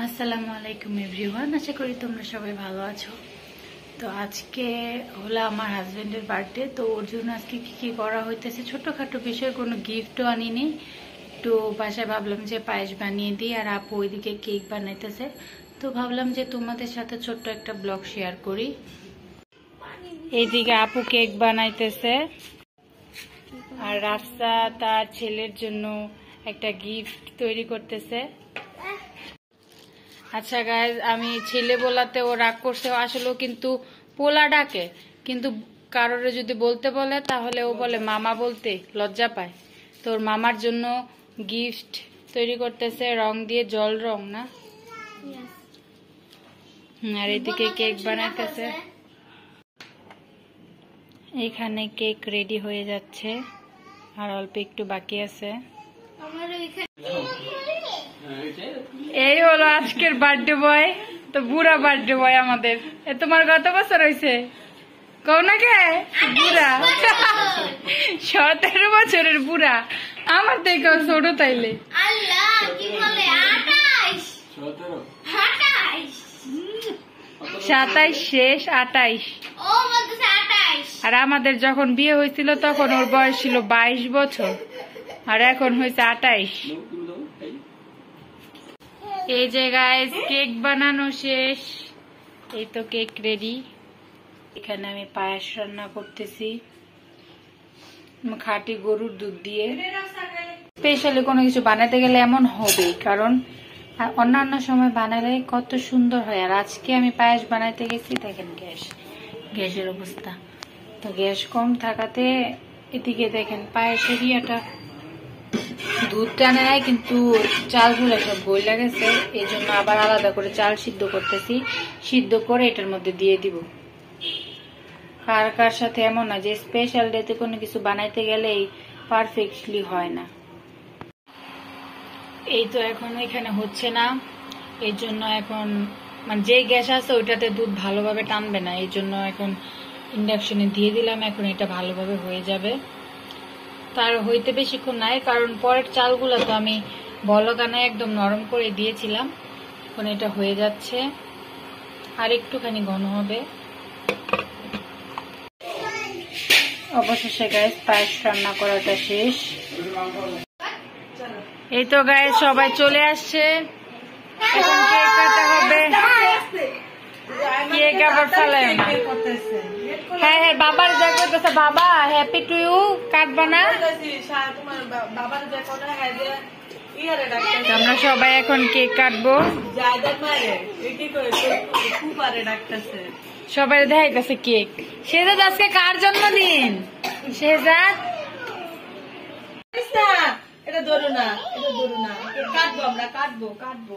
আসসালামু আলাইকুম এভরিওয়ান, আশা করি তোমরা সবাই ভালো আছো। তো আজকে হলো আমার হাজবেন্ডের বার্থডে, তো ওর জন্য আজকে কি কি করা হইতেছে ছোটখাটো বিষয়, কোনো গিফটও আনিনি। তো বাসায় ভাবলাম যে পায়েস বানিয়ে দিই, আর আপু ওইদিকে কেক বানাইতেছে। তো ভাবলাম যে তোমাদের সাথে ছোট্ট একটা ব্লগ শেয়ার করি। এইদিকে আপু কেক বানাইতেছে, আর রাস্তা তার ছেলের জন্য একটা গিফট তৈরি করতেছে। আচ্ছা গাইজ, আমি ছেলে বলাতে ও রাগ করছে, আসলে কিন্তু পোলা ডাকে, কিন্তু কারোর যদি বলতে বলে তাহলে ও বলে মামা, বলতে লজ্জা পায়। তো ওর মামার জন্য গিফট তৈরি করতেছে, রং দিয়ে, জল রং না। আর এদিকে কেক বানাইতেছে। এখানে কেক রেডি হয়ে যাচ্ছে, আর অল্প একটু বাকি আছে। এই হলো আজকের বার্থডে বয়। তো বুড়া বার্থডে বয় আমাদের। তোমার কত বছর হয়েছে কও না কে? বুড়া 17 বছরের বুড়া। আমার থেকে ছোট তাইলে 27 শেষ 28। আর আমাদের যখন বিয়ে হয়েছিল তখন ওর বয়স ছিল 22 বছর, আর এখন হয়েছে 28। এই যে গাইস, কেক বানানো শেষ, এই তো কেক রেডি। এখানে আমি পায়েস রান্না করতেছি খাঁটি গরুর দুধ দিয়ে। স্পেশালি কোনো কিছু বানাতে গেলে এমন হবে, কারণ অন্যান্য সময় বানালে কত সুন্দর হয়। আর আজকে আমি পায়েস বানাইতে গেছি, দেখেন গ্যাসের অবস্থা। তো গ্যাস কম থাকাতে এদিকে দেখেন পায়েসের ইয়েটা দুধ টানে নাই, কিন্তু চালগুলো সব গইলা গেছে। এই জন্য আবার আলাদা করে চাল সিদ্ধ করতেছি, সিদ্ধ করে এটার মধ্যে দিয়ে দিব। কার কার সাথে এমন না যে স্পেশাল ডেতে কোনো কিছু বানাইতে গেলেই পারফেক্টলি হয় না। এই তো এখন এখানে হচ্ছে না, এই জন্য এখন মানে যে গ্যাস আছে ওইটাতে দুধ ভালোভাবে টানবে না, এই জন্য এখন ইন্ডাকশনে দিয়ে দিলাম। এখন এটা ভালোভাবে হয়ে যাবে, তার হইতে বেশিক্ষণ নাই, কারণ পরের চালগুলো তো আমি বলকানায় একদম নরম করে দিয়েছিলাম। এখন এটা হয়ে যাচ্ছে, আর একটুখানি ঘন হবে। অবশেষে গাইস পায়েস রান্না করাটা শেষ। এই তো গাইস সবাই চলে আসছে, এখন কেক কাটা হবে। কেক আবার ফেলায় না। হ্যাঁ হ্যাঁ, বাবার যা করতেছে, বাবা হ্যাপি টু ইউ, কাটবা না? আমরা সবাই এখন কেক কাটবো, সবাই দেখাইতেছে কেক। শেহজাদ আজকে কার জন্মদিন? শেহজাদ এটা ধরো না, এটা ধরো না, কাটবো, আমরা কাটবো কাটবো।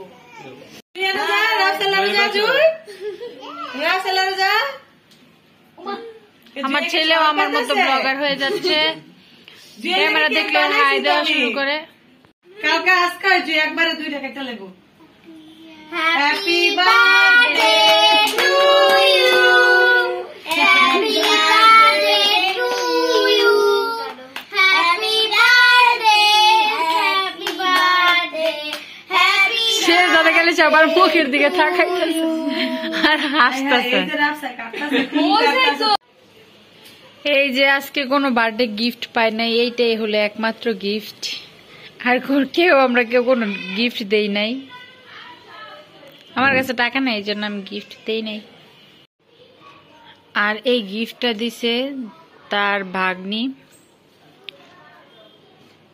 আমার ছেলেও আমার মতো ব্লগার হয়ে যাচ্ছে, ক্যামেরা দেখলে হাই দেওয়া শুরু করে। কালকে আজকে যে একবারে 2 টাকা লেগো। Happy birthday to you, happy birthday to you, happy birthday, happy birthday, happy. সে যাতে গেলে সবার মুখের দিকে তাকাইতেছে আর হাসতেছে। এই যে আজকে কোনো বার্থডে গিফট পাই নাই, এইটাই হলো একমাত্র গিফট। আর আমরা কেউ কোনো গিফট দেই নাই, আমার কাছে টাকা নাই, এই জন্য আমি গিফট দেই নাই। আর এই গিফটটা দিছে তার ভাগ্নি।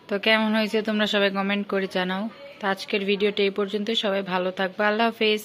তো কেমন হয়েছে তোমরা সবাই কমেন্ট করে জানাও। তো আজকের ভিডিওটা এই পর্যন্ত, সবাই ভালো থাকবে, আল্লাহ হাফেজ।